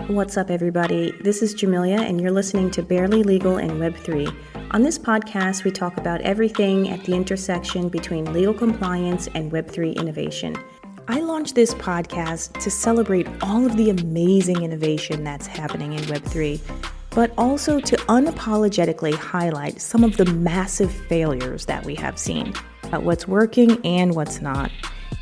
What's up, everybody? This is Jamelia, and you're listening to Barely Legal and Web3. On this podcast, we talk about everything at the intersection between legal compliance and Web3 innovation. I launched this podcast to celebrate all of the amazing innovation that's happening in Web3, but also to unapologetically highlight some of the massive failures that we have seen, about what's working and what's not.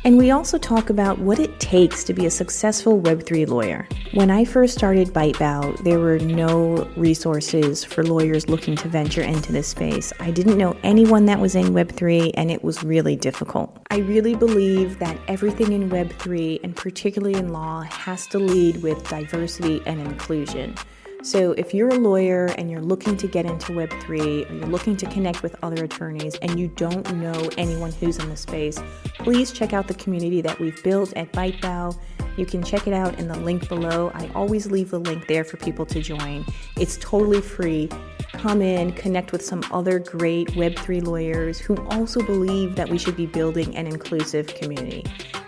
And we also talk about what it takes to be a successful Web3 lawyer. When I first started ByteBow, there were no resources for lawyers looking to venture into this space. I didn't know anyone that was in Web3, and it was really difficult. I really believe that everything in Web3, and particularly in law, has to lead with diversity and inclusion. So if you're a lawyer and you're looking to get into Web3, or you're looking to connect with other attorneys and you don't know anyone who's in the space, please check out the community that we've built at ByteBow. You can check it out in the link below. I always leave the link there for people to join. It's totally free. Come in, connect with some other great Web3 lawyers who also believe that we should be building an inclusive community.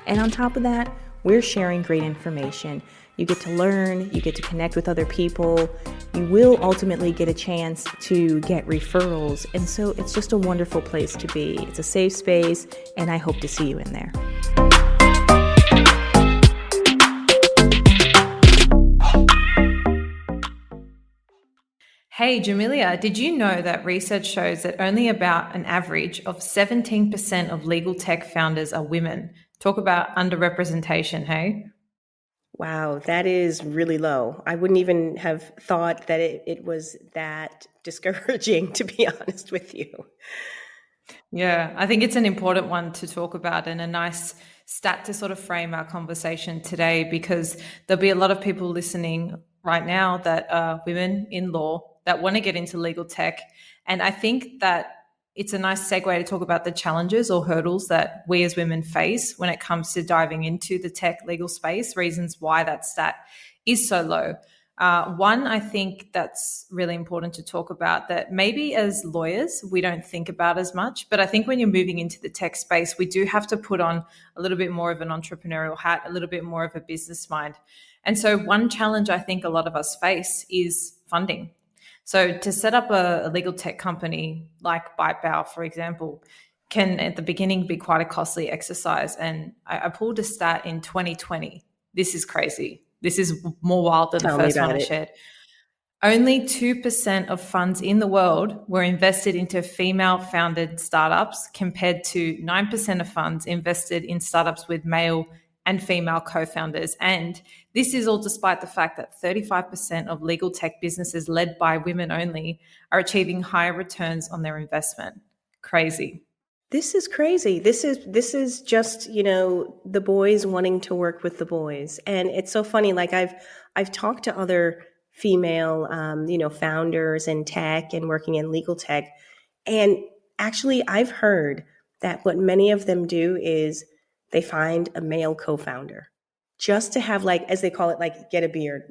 And on top of that, we're sharing great information. You get to learn, you get to connect with other people, you will ultimately get a chance to get referrals, and so it's just a wonderful place to be. It's a safe space, and I hope to see you in there. Hey, Jamelia, did you know that research shows that only about an average of 17% of legal tech founders are women? Talk about underrepresentation, hey? Wow, that is really low. I wouldn't even have thought that it was that discouraging, to be honest with you. Yeah, I think it's an important one to talk about and a nice stat to sort of frame our conversation today, because there'll be a lot of people listening right now that are women in law that want to get into legal tech. And I think that it's a nice segue to talk about the challenges or hurdles that we as women face when it comes to diving into the tech legal space, reasons why that stat is so low. One, I think that's really important to talk about, that maybe as lawyers, we don't think about as much, but I think when you're moving into the tech space, we do have to put on a little bit more of an entrepreneurial hat, a little bit more of a business mind. And so one challenge I think a lot of us face is funding. So to set up a legal tech company like ByteBow, for example, can at the beginning be quite a costly exercise. And I pulled a stat in 2020. This is crazy. This is more wild than the first one I shared. Only 2% of funds in the world were invested into female-founded startups, compared to 9% of funds invested in startups with male and female co-founders. And this is all despite the fact that 35% of legal tech businesses led by women only are achieving higher returns on their investment. Crazy. This is crazy. This is just, the boys wanting to work with the boys. And it's so funny. Like I've talked to other female, founders in tech and working in legal tech. And actually I've heard that what many of them do is they find a male co-founder just to have, like, as they call it, like, get a beard,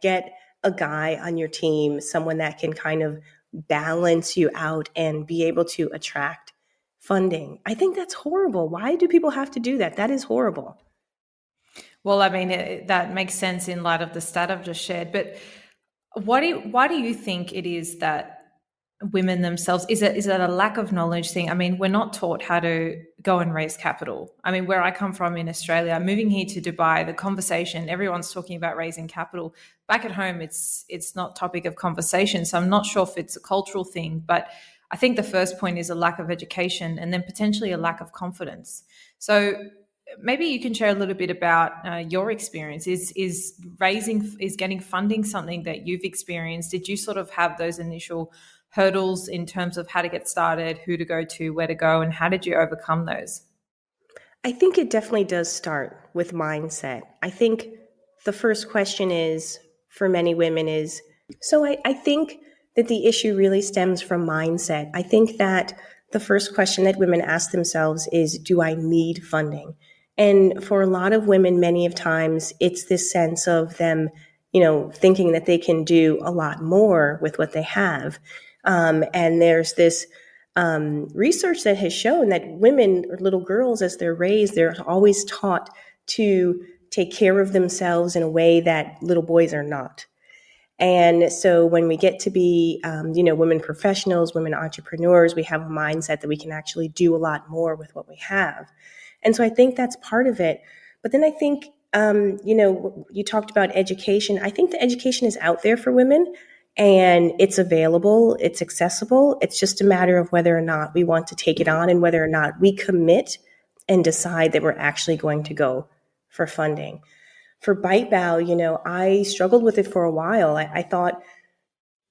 get a guy on your team, someone that can kind of balance you out and be able to attract funding. I think that's horrible. Why do people have to do that? That is horrible. Well, I mean, that makes sense in light of the stat I've just shared. But why do you think it is that women themselves, is it a lack of knowledge thing? I mean, we're not taught how to go and raise capital. I mean, where I come from in Australia, moving here to Dubai, the conversation, everyone's talking about raising capital. Back at home, it's not topic of conversation. So I'm not sure if it's a cultural thing, but I think the first point is a lack of education, and then potentially a lack of confidence. So maybe you can share a little bit about your experience. Is getting funding something that you've experienced? Did you sort of have those initial hurdles in terms of how to get started, who to go to, where to go, and how did you overcome those? I think it definitely does start with mindset. I think the first question is, for many women, is, so I think that the issue really stems from mindset. I think that the first question that women ask themselves is, do I need funding? And for a lot of women, many of times, it's this sense of them, thinking that they can do a lot more with what they have. And there's this research that has shown that women or little girls, as they're raised, they're always taught to take care of themselves in a way that little boys are not. And so when we get to be, women professionals, women entrepreneurs, we have a mindset that we can actually do a lot more with what we have. And so I think that's part of it. But then I think, you talked about education. I think the education is out there for women and it's available, it's accessible. It's just a matter of whether or not we want to take it on and whether or not we commit and decide that we're actually going to go for funding. For BiteBow, I struggled with it for a while. I thought,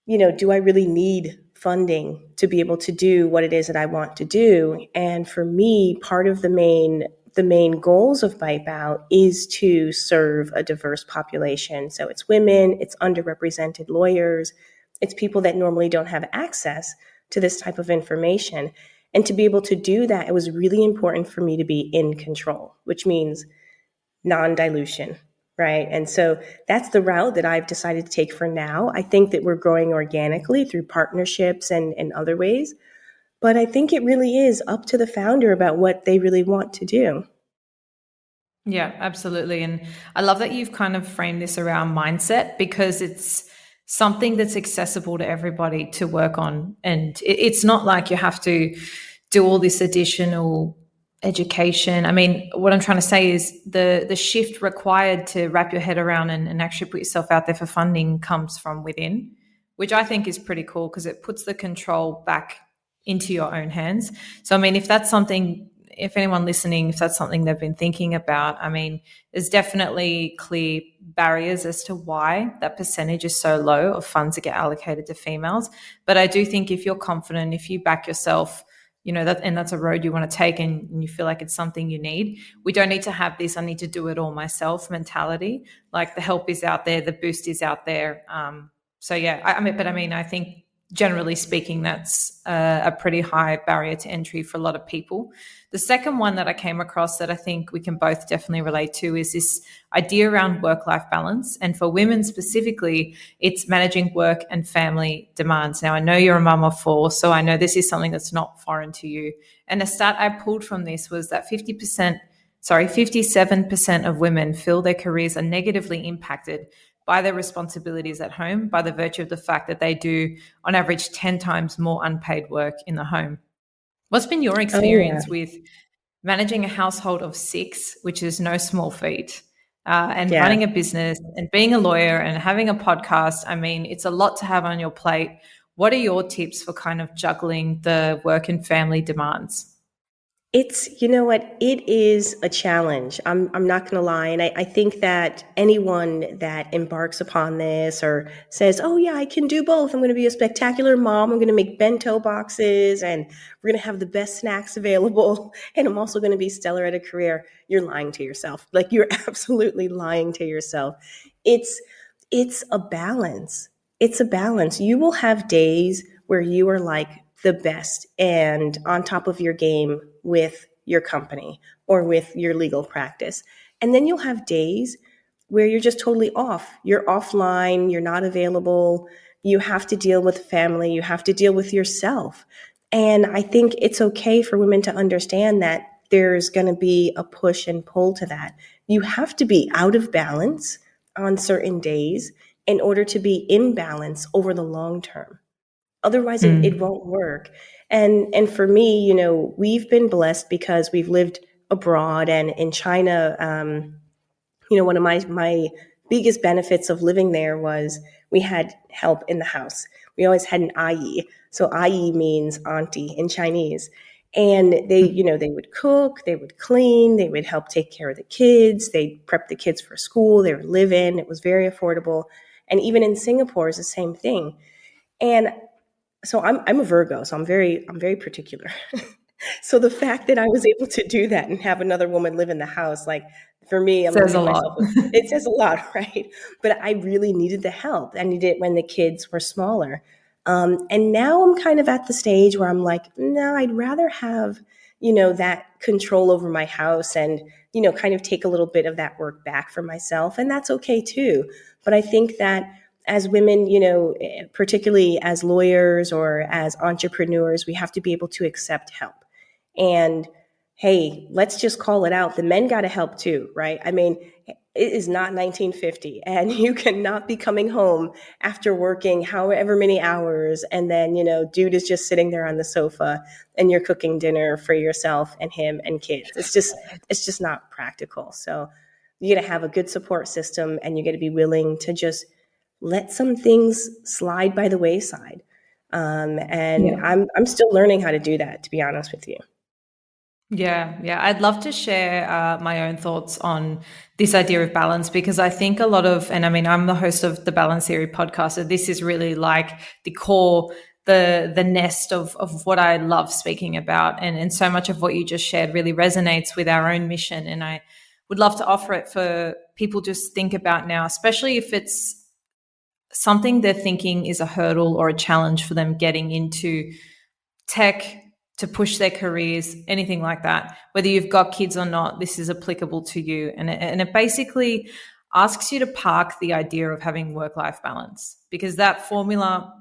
do I really need funding to be able to do what it is that I want to do? And for me, part of the main goals of BiteBow is to serve a diverse population. So it's women, it's underrepresented lawyers, it's people that normally don't have access to this type of information. And to be able to do that, it was really important for me to be in control, which means non-dilution, right? And so that's the route that I've decided to take for now. I think that we're growing organically through partnerships and other ways, but I think it really is up to the founder about what they really want to do. Yeah, absolutely. And I love that you've kind of framed this around mindset, because it's something that's accessible to everybody to work on. And it's not like you have to do all this additional education. I mean, what I'm trying to say is the shift required to wrap your head around and actually put yourself out there for funding comes from within, which I think is pretty cool because it puts the control back into your own hands. So, I mean, if anyone listening, if that's something they've been thinking about, I mean, there's definitely clear barriers as to why that percentage is so low of funds that get allocated to females. But I do think if you're confident, if you back yourself, that's a road you want to take and you feel like it's something you need. We don't need to have this, I need to do it all myself mentality. Like, the help is out there, the boost is out there. So yeah, I think generally speaking, that's a pretty high barrier to entry for a lot of people. The second one that I came across that I think we can both definitely relate to is this idea around work-life balance. And for women specifically, it's managing work and family demands. Now, I know you're a mum of four, so I know this is something that's not foreign to you. And a stat I pulled from this was that 57% of women feel their careers are negatively impacted by their responsibilities at home by the virtue of the fact that they do, on average, 10 times more unpaid work in the home. What's been your Oh, yeah. experience with managing a household of six, which is no small feat, and Yeah. running a business and being a lawyer and having a podcast? I mean, it's a lot to have on your plate. What are your tips for kind of juggling the work and family demands? You know what? It is a challenge. I'm not going to lie. And I think that anyone that embarks upon this or says, oh, yeah, I can do both. I'm going to be a spectacular mom. I'm going to make bento boxes and we're going to have the best snacks available. And I'm also going to be stellar at a career. You're lying to yourself. Like, you're absolutely lying to yourself. It's, it's a balance. It's a balance. You will have days where you are like the best and on top of your game with your company or with your legal practice. And then you'll have days where you're just totally off. You're offline, you're not available. You have to deal with family, you have to deal with yourself. And I think it's okay for women to understand that there's going to be a push and pull to that. You have to be out of balance on certain days in order to be in balance over the long term. Otherwise, it Mm. won't work. And for me, we've been blessed because we've lived abroad and in China. One of my biggest benefits of living there was we had help in the house. We always had an ayi. So ayi means auntie in Chinese. And they would cook, they would clean, they would help take care of the kids, they prep the kids for school, they would live in. It was very affordable. And even in Singapore is the same thing. And so I'm a Virgo, so I'm very particular. So the fact that I was able to do that and have another woman live in the house, like, for me, I'm gonna Says a give lot. myself it says a lot, right? But I really needed the help. I needed it when the kids were smaller. And now I'm kind of at the stage where I'm like, no, I'd rather have, that control over my house and, kind of take a little bit of that work back for myself. And that's okay too. But I think that as women, particularly as lawyers or as entrepreneurs, we have to be able to accept help. And hey, let's just call it out. The men got to help too, right? I mean, it is not 1950, and you cannot be coming home after working however many hours and then, dude is just sitting there on the sofa and you're cooking dinner for yourself and him and kids. It's just not practical. So you got to have a good support system, and you got to be willing to just let some things slide by the wayside. And Yeah. I'm still learning how to do that, to be honest with you. Yeah, yeah. I'd love to share my own thoughts on this idea of balance, because I think a lot of, and I mean, I'm the host of the Balance Theory podcast, so this is really like the core, the nest of what I love speaking about, and so much of what you just shared really resonates with our own mission, and I would love to offer it for people just think about now, especially if it's something they're thinking is a hurdle or a challenge for them getting into tech, to push their careers, anything like that. Whether you've got kids or not, this is applicable to you. And it basically asks you to park the idea of having work-life balance, because that formula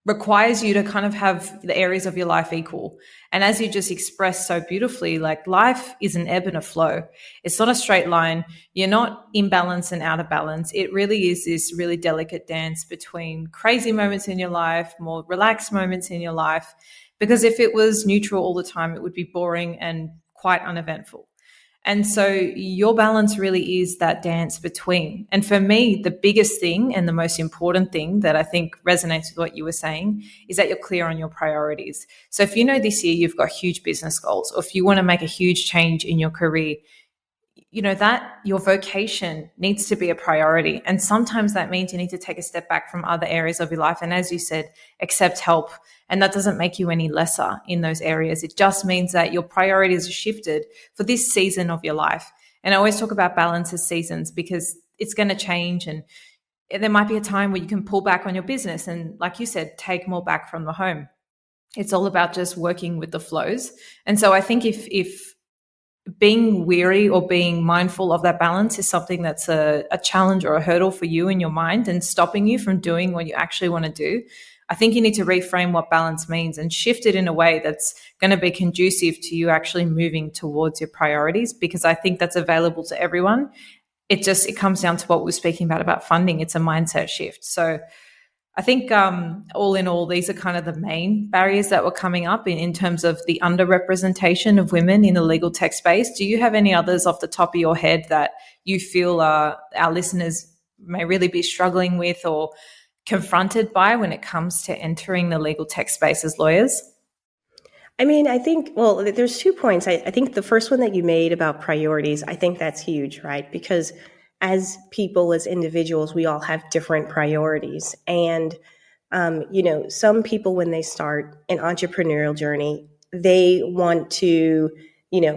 requires you to kind of have the areas of your life equal. And as you just expressed so beautifully, like life is an ebb and a flow. It's not a straight line. You're not in balance and out of balance. It really is this really delicate dance between crazy moments in your life, more relaxed moments in your life. Because if it was neutral all the time, it would be boring and quite uneventful. And so your balance really is that dance between. And for me, the biggest thing and the most important thing that I think resonates with what you were saying is that you're clear on your priorities. So if you know this year you've got huge business goals, or if you want to make a huge change in your career, you know that your vocation needs to be a priority. And sometimes that means you need to take a step back from other areas of your life. And as you said, accept help. And that doesn't make you any lesser in those areas. It just means that your priorities are shifted for this season of your life. And I always talk about balance as seasons, because it's going to change. And there might be a time where you can pull back on your business. And like you said, take more back from the home. It's all about just working with the flows. And so I think if being weary or being mindful of that balance is something that's a challenge or a hurdle for you in your mind and stopping you from doing what you actually want to do, I think you need to reframe what balance means and shift it in a way that's going to be conducive to you actually moving towards your priorities, because I think that's available to everyone. It comes down to what we were speaking about funding. It's a mindset shift. So I think all in all, these are kind of the main barriers that were coming up in terms of the underrepresentation of women in the legal tech space. Do you have any others off the top of your head that you feel our listeners may really be struggling with or confronted by when it comes to entering the legal tech space as lawyers? I mean, I think, well, there's 2 points. I think the first one that you made about priorities, I think that's huge, right? Because as people, as individuals, we all have different priorities. And, some people, when they start an entrepreneurial journey, they want to,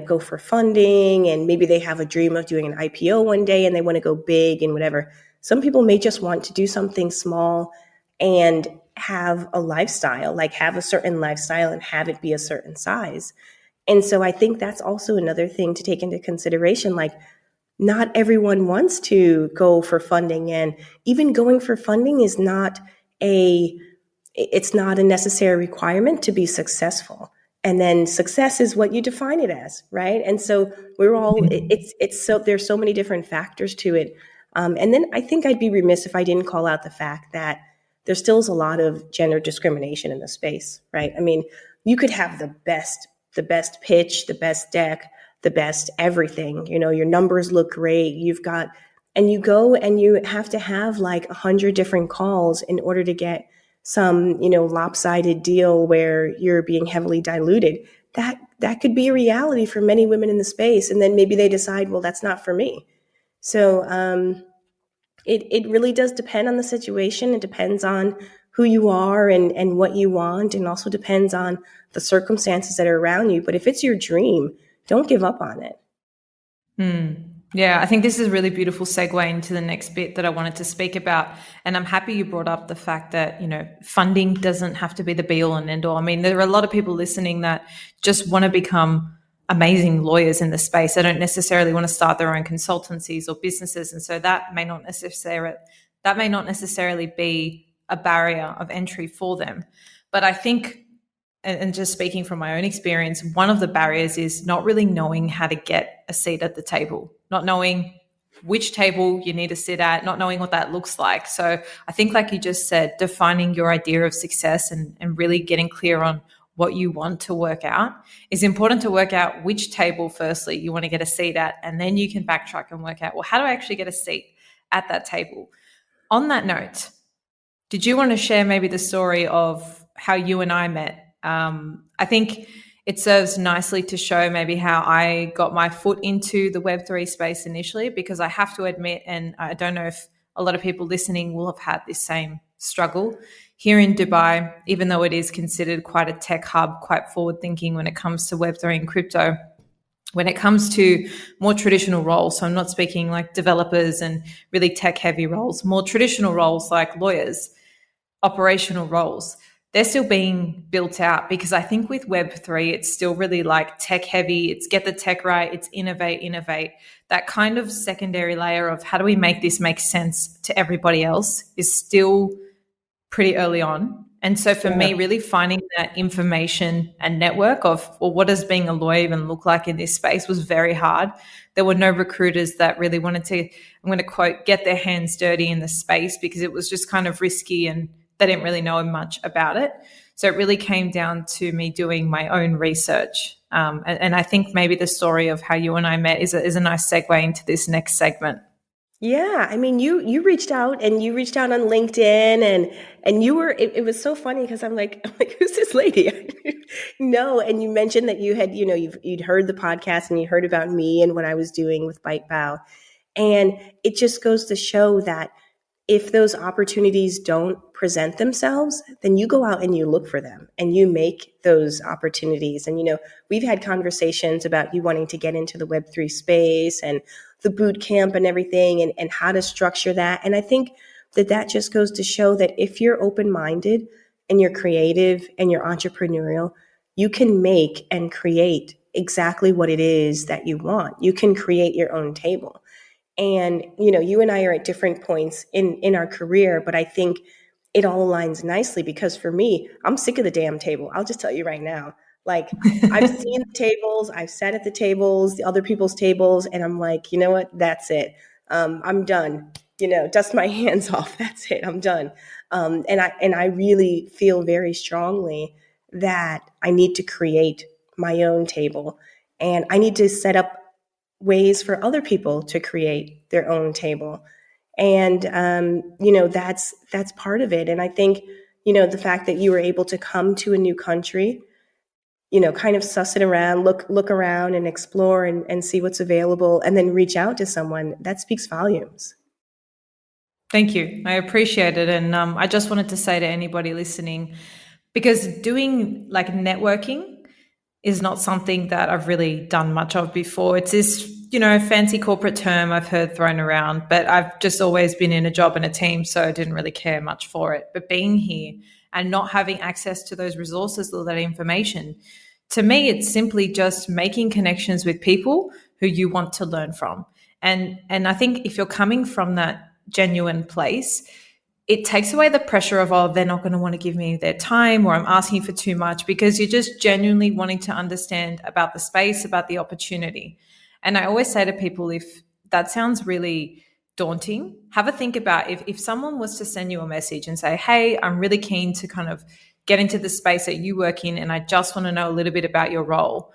go for funding, and maybe they have a dream of doing an IPO one day and they want to go big and whatever. Some people may just want to do something small and have a lifestyle, like have a certain lifestyle and have it be a certain size. And so I think that's also another thing to take into consideration. Like, not everyone wants to go for funding, and even going for funding is not it's not a necessary requirement to be successful. And then success is what you define it as, right? And so we're all it's so there's so many different factors to it. And then I think I'd be remiss if I didn't call out the fact that there still is a lot of gender discrimination in the space, right? I mean, you could have the best pitch, the best deck, the best everything. Your numbers look great. And you go and you have to have like 100 different calls in order to get some, lopsided deal where you're being heavily diluted. That could be a reality for many women in the space. And then maybe they decide, well, that's not for me. So, it really does depend on the situation. It depends on who you are and what you want, and also depends on the circumstances that are around you. But if it's your dream, don't give up on it. Yeah, I think this is a really beautiful segue into the next bit that I wanted to speak about. And I'm happy you brought up the fact that, funding doesn't have to be the be all and end all. I mean, there are a lot of people listening that just want to become amazing lawyers in the space. They don't necessarily want to start their own consultancies or businesses. And so that may not necessarily be a barrier of entry for them. But I think, and just speaking from my own experience, one of the barriers is not really knowing how to get a seat at the table, not knowing which table you need to sit at, not knowing what that looks like. So I think, like you just said, defining your idea of success and really getting clear on what you want to work out is important. To work out which table firstly you want to get a seat at, and then you can backtrack and work out, well, how do I actually get a seat at that table? On that note, did you want to share maybe the story of how you and I met? I think it serves nicely to show maybe how I got my foot into the Web3 space initially, because I have to admit, and I don't know if a lot of people listening will have had this same struggle here in Dubai, even though it is considered quite a tech hub, quite forward thinking when it comes to Web3 and crypto. When it comes to more traditional roles, so I'm not speaking like developers and really tech heavy roles, more traditional roles like lawyers, operational roles, they're still being built out, because I think with Web3, it's still really like tech heavy. It's get the tech right. It's innovate. That kind of secondary layer of how do we make this make sense to everybody else is still pretty early on. And so for me, really finding that information and network of, well, what does being a lawyer even look like in this space was very hard. There were no recruiters that really wanted to, I'm going to quote, get their hands dirty in the space, because it was just kind of risky and they didn't really know much about it. So it really came down to me doing my own research. And I think maybe the story of how you and I met is a nice segue into this next segment. Yeah, I mean, you reached out, and you reached out on LinkedIn, and you were it was so funny because I'm like, who's this lady? No, and you mentioned that you had, you'd heard the podcast and you heard about me and what I was doing with Bite Bow, and it just goes to show that if those opportunities don't present themselves, then you go out and you look for them and you make those opportunities. And, we've had conversations about you wanting to get into the Web3 space and the boot camp and everything, and how to structure that. And I think that just goes to show that if you're open-minded and you're creative and you're entrepreneurial, you can make and create exactly what it is that you want. You can create your own table. And, you and I are at different points in our career, but I think it all aligns nicely, because for me, I'm sick of the damn table. I'll just tell you right now. Like, I've seen the tables, I've sat at the tables, the other people's tables, and I'm like, you know what? That's it. I'm done. Dust my hands off. That's it. I'm done. And I really feel very strongly that I need to create my own table, and I need to set up ways for other people to create their own table. And, that's part of it. And I think, the fact that you were able to come to a new country, kind of suss it around, look around and explore and see what's available, and then reach out to someone, that speaks volumes. Thank you. I appreciate it. And I just wanted to say to anybody listening, because doing like networking is not something that I've really done much of before. It's this, fancy corporate term I've heard thrown around, but I've just always been in a job and a team, so I didn't really care much for it. But being here and not having access to those resources or that information, to me, it's simply just making connections with people who you want to learn from. And I think if you're coming from that genuine place, it takes away the pressure of, oh, they're not going to want to give me their time, or I'm asking for too much, because you're just genuinely wanting to understand about the space, about the opportunity. And I always say to people, if that sounds really daunting, have a think about if someone was to send you a message and say, hey, I'm really keen to kind of get into the space that you work in, and I just want to know a little bit about your role.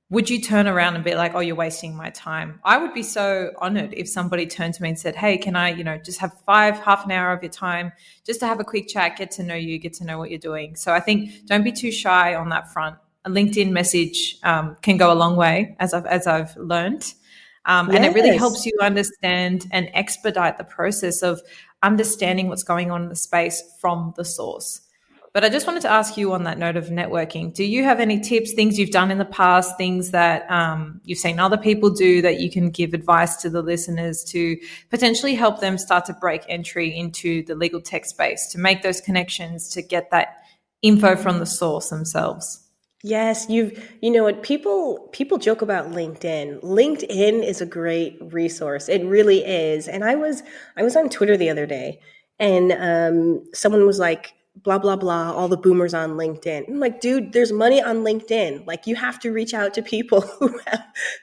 Would you turn around and be like, oh, you're wasting my time? I would be so honored if somebody turned to me and said, hey, can I, just have half an hour of your time just to have a quick chat, get to know you, get to know what you're doing. So I think don't be too shy on that front. A LinkedIn message can go a long way, as I've learned. And it really helps you understand and expedite the process of understanding what's going on in the space from the source. But I just wanted to ask you on that note of networking, do you have any tips, things you've done in the past, things that you've seen other people do that you can give advice to the listeners to potentially help them start to break entry into the legal tech space, to make those connections, to get that info from the source themselves? Yes, you know what, people joke about LinkedIn. LinkedIn is a great resource. It really is. And I was on Twitter the other day, and someone was like, blah, blah, blah, all the boomers on LinkedIn. I'm like, dude, there's money on LinkedIn. Like, you have to reach out to people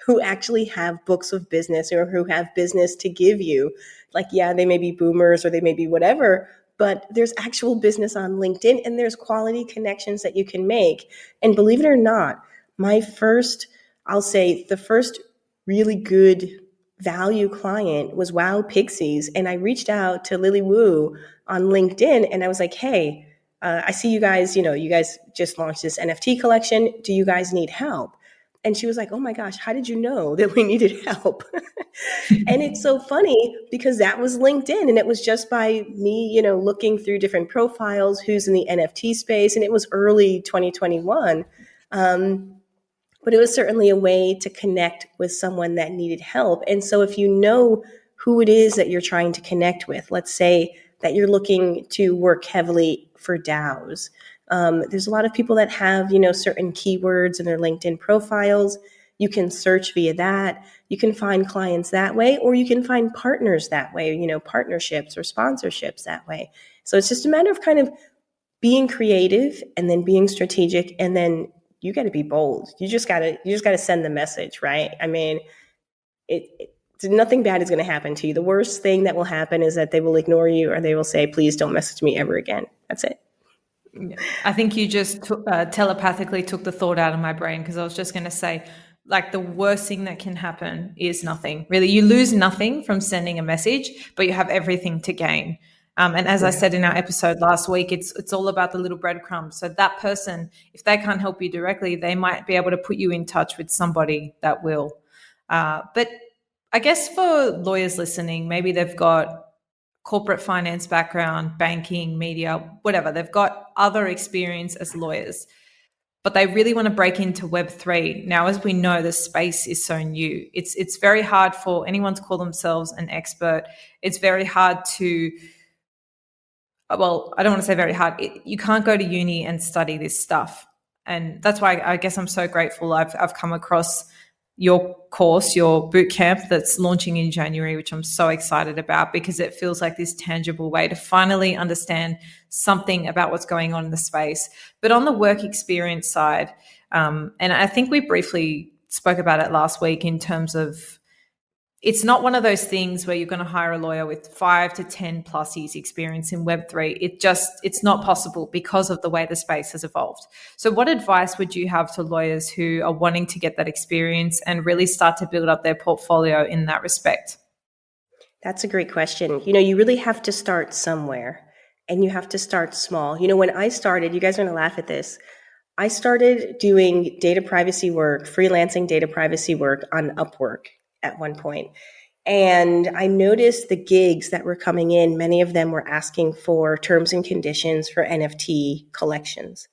who actually have books of business or who have business to give you. Like, yeah, they may be boomers or they may be whatever, but there's actual business on LinkedIn and there's quality connections that you can make. And believe it or not, I'll say the first really good value client was Wow Pixies. And I reached out to Lily Wu on LinkedIn and I was like, hey, I see you guys just launched this NFT collection. Do you guys need help? And she was like, oh my gosh, how did you know that we needed help? And it's so funny because that was LinkedIn and it was just by me, looking through different profiles, who's in the NFT space. And it was early 2021. But it was certainly a way to connect with someone that needed help. And so if you know who it is that you're trying to connect with, let's say that you're looking to work heavily for DAOs. There's a lot of people that have, certain keywords in their LinkedIn profiles. You can search via that. You can find clients that way, or you can find partners that way, partnerships or sponsorships that way. So it's just a matter of kind of being creative and then being strategic, and then you got to be bold. You just got to send the message, right? I mean, nothing bad is going to happen to you. The worst thing that will happen is that they will ignore you or they will say, please don't message me ever again. That's it. I think you just telepathically took the thought out of my brain, because I was just going to say, like, the worst thing that can happen is nothing. Really, you lose nothing from sending a message, but you have everything to gain. And as I said in our episode last week, it's all about the little breadcrumbs. So that person, if they can't help you directly, they might be able to put you in touch with somebody that will. But I guess for lawyers listening, maybe they've got corporate finance background, banking, media, whatever. They've got other experience as lawyers, but they really want to break into Web3. Now, as we know, the space is so new. It's very hard for anyone to call themselves an expert. It's very hard to, well, I don't want to say very hard. You can't go to uni and study this stuff. And that's why I guess I'm so grateful I've come across your course, your boot camp that's launching in January, which I'm so excited about, because it feels like this tangible way to finally understand something about what's going on in the space. But on the work experience side, and I think we briefly spoke about it last week, in terms of, it's not one of those things where you're going to hire a lawyer with 5 to 10 plus years experience in Web3. It's not possible because of the way the space has evolved. So what advice would you have to lawyers who are wanting to get that experience and really start to build up their portfolio in that respect? That's a great question. You really have to start somewhere, and you have to start small. When I started, you guys are going to laugh at this. I started doing data privacy work, freelancing data privacy work on Upwork at one point. And I noticed the gigs that were coming in, many of them were asking for terms and conditions for NFT collections.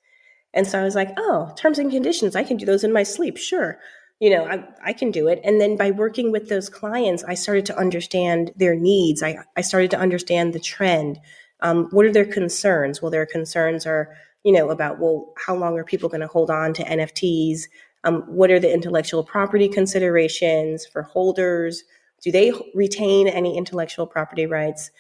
And so I was like, oh, terms and conditions, I can do those in my sleep. Sure. I can do it. And then by working with those clients, I started to understand their needs. I started to understand the trend. What are their concerns? Well, their concerns are, about, well, how long are people going to hold on to NFTs? What are the intellectual property considerations for holders? Do they retain any intellectual property rights?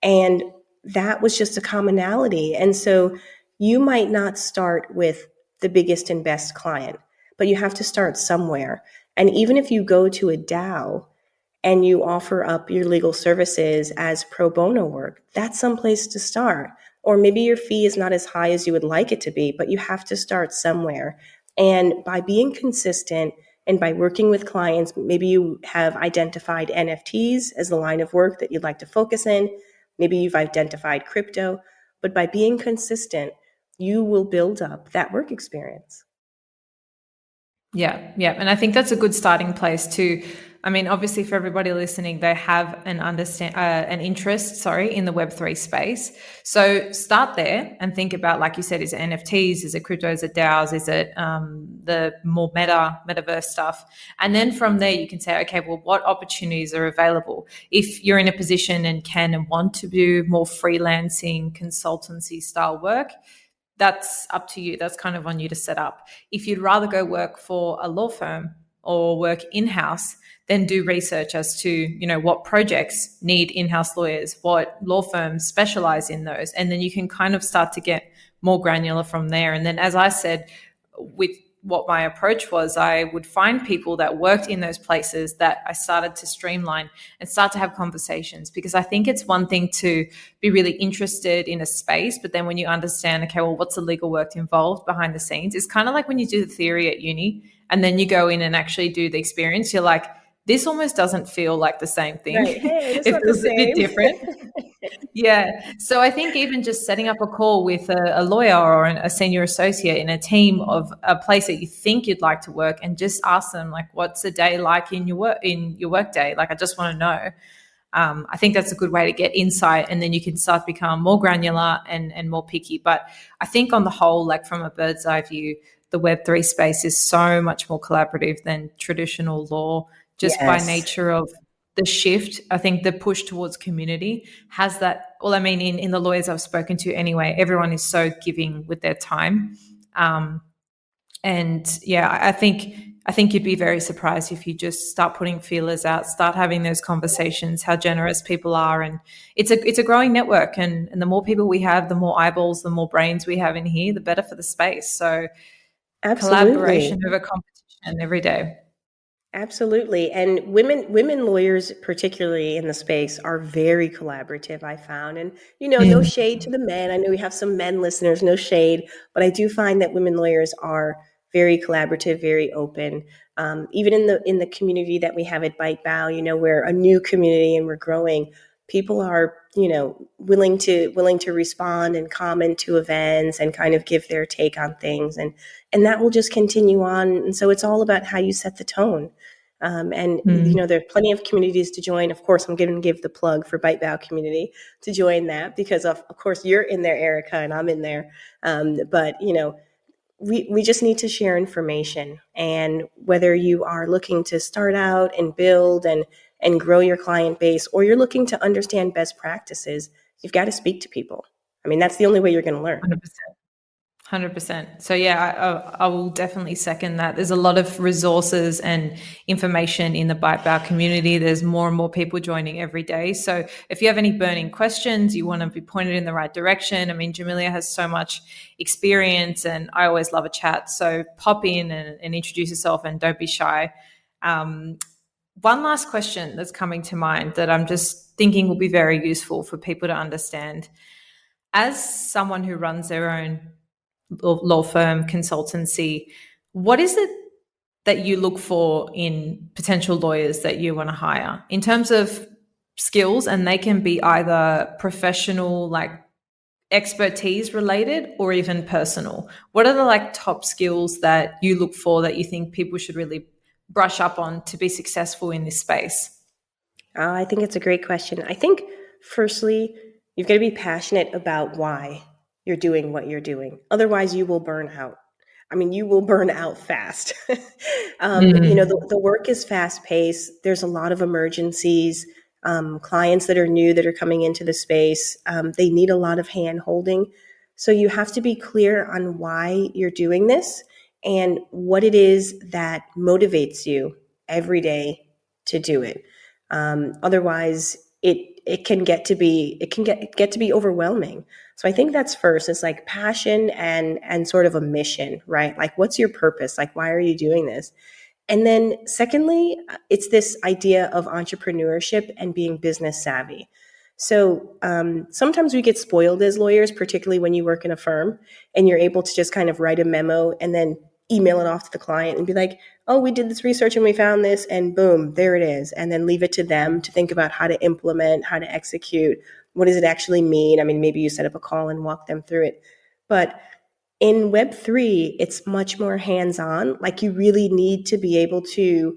And that was just a commonality. And so you might not start with the biggest and best client, but you have to start somewhere. And even if you go to a DAO and you offer up your legal services as pro bono work, that's some place to start. Or maybe your fee is not as high as you would like it to be, but you have to start somewhere. And by being consistent and by working with clients, maybe you have identified NFTs as the line of work that you'd like to focus in. Maybe you've identified crypto, but by being consistent, you will build up that work experience. Yeah. And I think that's a good starting place too. I mean, obviously for everybody listening, they have an interest, in the Web3 space. So start there and think about, like you said, is it NFTs? Is it crypto? Is it DAOs? Is it the more metaverse stuff? And then from there, you can say, okay, well, what opportunities are available? If you're in a position and can and want to do more freelancing, consultancy style work, that's up to you. That's kind of on you to set up. If you'd rather go work for a law firm, or work in-house, then do research as to, you know, what projects need in-house lawyers, what law firms specialize in those. And then you can kind of start to get more granular from there. And then, as I said, with what my approach was, I would find people that worked in those places that I started to streamline and start to have conversations, because I think it's one thing to be really interested in a space, but then when you understand, okay, well, what's the legal work involved behind the scenes? It's kind of like when you do the theory at uni and then you go in and actually do the experience, you're like, this almost doesn't feel like the same thing. Right. Hey, it's It not the feels a bit same. different. Yeah. So I think even just setting up a call with a lawyer or a senior associate in a team of a place that you think you'd like to work, and just ask them, like, what's a day like in your work day? Like, I just want to know. I think that's a good way to get insight, and then you can start to become more granular and more picky. But I think on the whole, like from a bird's eye view, the Web3 space is so much more collaborative than traditional law, just by Yes. nature of the shift. I think the push towards community has that. Well, I mean, in the lawyers I've spoken to anyway, everyone is so giving with their time. And yeah, I think you'd be very surprised if you just start putting feelers out, start having those conversations, how generous people are. And it's a growing network. And the more people we have, the more eyeballs, the more brains we have in here, the better for the space. So Absolutely. collaboration over competition every day. Absolutely. And women lawyers, particularly in the space, are very collaborative, I found. And, no shade to the men. I know we have some men listeners, no shade, but I do find that women lawyers are very collaborative, very open. Even in the community that we have at Bite Bow, we're a new community and we're growing. People are, willing to respond and comment to events and kind of give their take on things. And that will just continue on. And so it's all about how you set the tone. And there are plenty of communities to join. Of course, I'm going to give the plug for Bite Bow community to join that, because of course you're in there, Erica, and I'm in there. But we just need to share information. And whether you are looking to start out and build and grow your client base, or you're looking to understand best practices, you've got to speak to people. I mean, that's the only way you're going to learn. 100%. 100%. So yeah, I will definitely second that. There's a lot of resources and information in the Bite Bow community. There's more and more people joining every day. So if you have any burning questions, you want to be pointed in the right direction. I mean, Jamelia has so much experience and I always love a chat. So pop in and introduce yourself, and don't be shy. One last question that's coming to mind that I'm just thinking will be very useful for people to understand. As someone who runs their own law firm, consultancy, what is it that you look for in potential lawyers that you want to hire in terms of skills? And they can be either professional, like expertise related, or even personal. What are the top skills that you look for that you think people should really brush up on to be successful in this space? I think it's a great question. I think, firstly, you've got to be passionate about why you're doing what you're doing. Otherwise, you will burn out. I mean, you will burn out fast. The work is fast paced. There's a lot of emergencies. Clients that are new that are coming into the space, they need a lot of hand holding. So you have to be clear on why you're doing this and what it is that motivates you every day to do it. Otherwise, it can get to be overwhelming. So I think that's first. It's like passion and sort of a mission, right? Like, what's your purpose? Like, why are you doing this? And then secondly, it's this idea of entrepreneurship and being business savvy. So sometimes we get spoiled as lawyers, particularly when you work in a firm and you're able to just kind of write a memo and then email it off to the client and be like, oh, we did this research and we found this, and boom, there it is. And then leave it to them to think about how to implement, how to execute. What does it actually mean? I mean, maybe you set up a call and walk them through it. But in Web3, it's much more hands-on. Like, you really need to be able to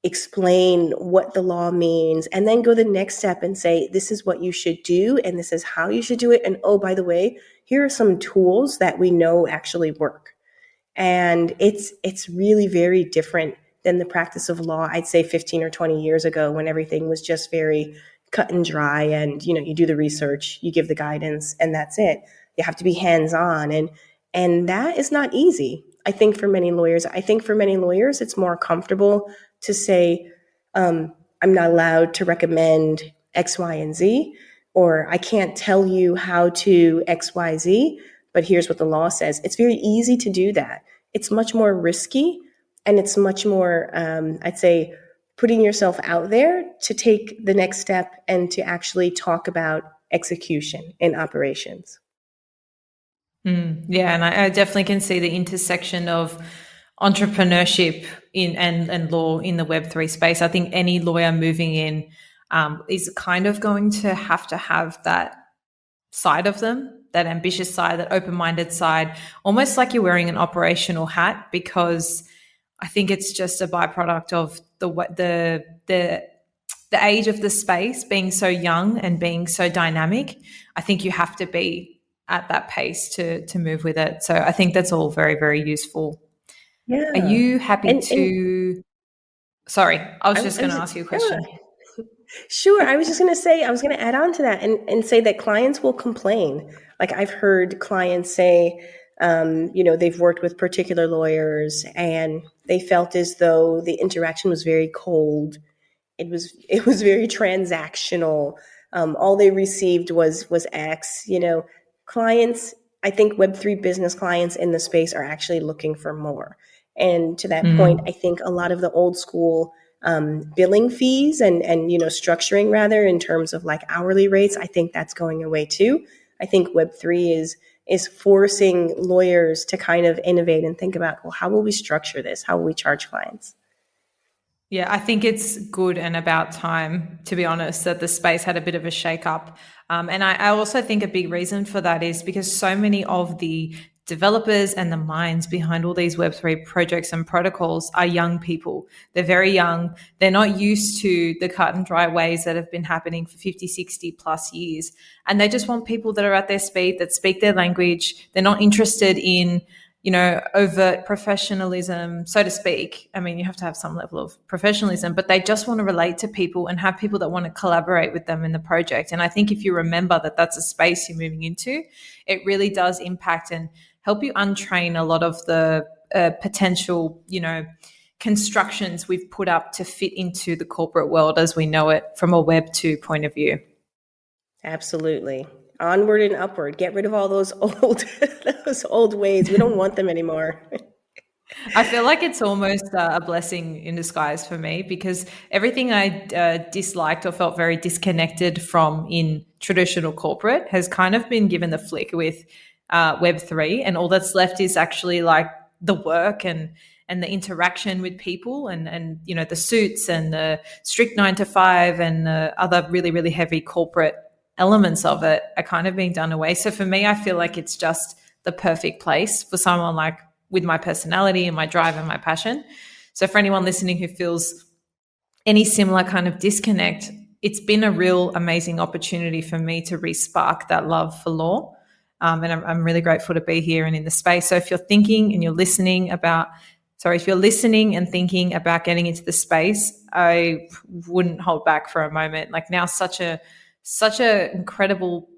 explain what the law means and then go the next step and say, this is what you should do and this is how you should do it. And oh, by the way, here are some tools that we know actually work. And it's really very different than the practice of law, I'd say 15 or 20 years ago, when everything was just very cut and dry. And, you do the research, you give the guidance, and that's it. You have to be hands-on. And that is not easy. I think for many lawyers, it's more comfortable to say, I'm not allowed to recommend X, Y, and Z, or I can't tell you how to X, Y, Z, but here's what the law says. It's very easy to do that. It's much more risky, and it's much more, I'd say, putting yourself out there to take the next step and to actually talk about execution and operations. Yeah, and I definitely can see the intersection of entrepreneurship and law in the Web3 space. I think any lawyer moving in is kind of going to have that side of them, that ambitious side, that open-minded side, almost like you're wearing an operational hat, because I think it's just a byproduct of the age of the space being so young and being so dynamic. I think you have to be at that pace to move with it. So I think that's all very, very useful. Are Yeah. you happy And to? Sorry, I was just I going to was, ask you a yeah, question. sure. I was just going to say, I was going to add on to that and say that clients will complain. Like I've heard clients say, they've worked with particular lawyers and they felt as though the interaction was very cold. It was very transactional. All they received was X. Clients. I think Web3 business clients in the space are actually looking for more. And to that point, I think a lot of the old school billing fees and structuring rather in terms of like hourly rates, I think that's going away too. I think Web3 is forcing lawyers to kind of innovate and think about, well, how will we structure this? How will we charge clients? Yeah, I think it's good and about time, to be honest, that the space had a bit of a shake up. And I also think a big reason for that is because so many of the developers and the minds behind all these Web3 projects and protocols are young people. They're very young. They're not used to the cut and dry ways that have been happening for 50, 60 plus years. And they just want people that are at their speed, that speak their language. They're not interested in overt professionalism, so to speak. I mean, you have to have some level of professionalism, but they just want to relate to people and have people that want to collaborate with them in the project. And I think if you remember that that's a space you're moving into, it really does impact and help you untrain a lot of the potential, constructions we've put up to fit into the corporate world as we know it from a Web 2 point of view. Absolutely. Onward and upward. Get rid of all those old those old ways. We don't want them anymore. I feel like it's almost a blessing in disguise for me, because everything I disliked or felt very disconnected from in traditional corporate has kind of been given the flick with Web3, and all that's left is actually like the work and the interaction with people and the suits and the strict 9 to 5 and the other really, really heavy corporate elements of it are kind of being done away. So for me, I feel like it's just the perfect place for someone like with my personality and my drive and my passion. So for anyone listening who feels any similar kind of disconnect, it's been a real amazing opportunity for me to re-spark that love for law. And I'm really grateful to be here and in the space. So if you're thinking and you're listening about, if you're listening and thinking about getting into the space, I wouldn't hold back for a moment. Like now, such a incredible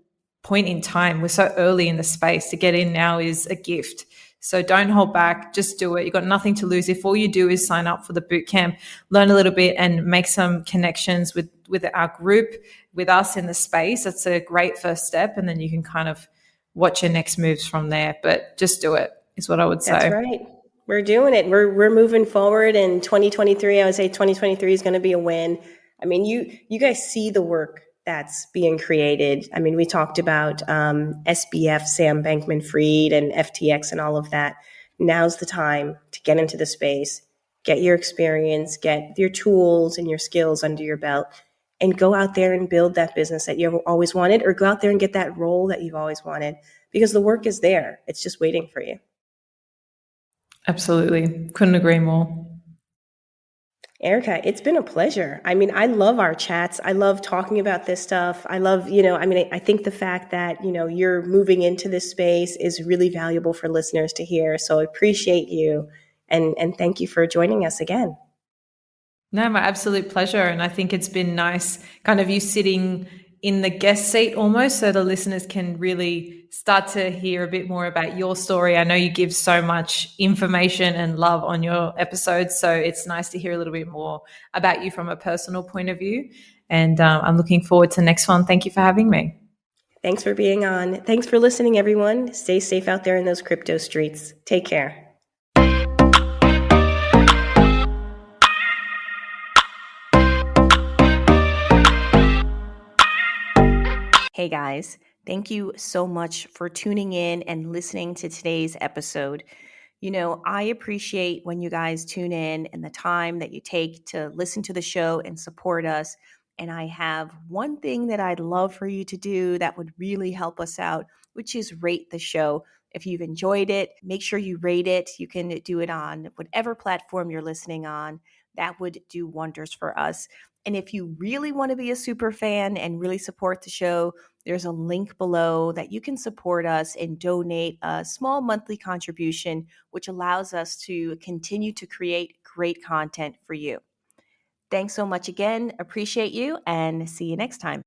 point in time. We're so early in the space. To get in now is a gift. So don't hold back. Just do it. You've got nothing to lose. If all you do is sign up for the boot camp, learn a little bit and make some connections with our group, with us in the space, that's a great first step. And then you can kind of watch your next moves from there. But just do it is what I would say. That's right. We're doing it. We're moving forward in 2023. I would say 2023 is going to be a win. I mean, you guys see the work that's being created. I mean, we talked about SBF, Sam Bankman-Fried, and FTX and all of that. Now's the time to get into the space, get your experience, get your tools and your skills under your belt, and go out there and build that business that you've always wanted, or go out there and get that role that you've always wanted, because the work is there. It's just waiting for you. Absolutely. Couldn't agree more. Erica, it's been a pleasure. I mean, I love our chats. I love talking about this stuff. I love, I think the fact that, you're moving into this space is really valuable for listeners to hear. So I appreciate you and thank you for joining us again. No, my absolute pleasure. And I think it's been nice kind of you sitting in the guest seat almost, so the listeners can really start to hear a bit more about your story. I know you give so much information and love on your episodes, so it's nice to hear a little bit more about you from a personal point of view. And I'm looking forward to the next one. Thank you for having me. Thanks for being on. Thanks for listening, everyone. Stay safe out there in those crypto streets. Take care. Hey guys, thank you so much for tuning in and listening to today's episode. You know, I appreciate when you guys tune in and the time that you take to listen to the show and support us. And I have one thing that I'd love for you to do that would really help us out, which is rate the show. If you've enjoyed it, make sure you rate it. You can do it on whatever platform you're listening on. That would do wonders for us. And if you really want to be a super fan and really support the show, there's a link below that you can support us and donate a small monthly contribution, which allows us to continue to create great content for you. Thanks so much again. Appreciate you and see you next time.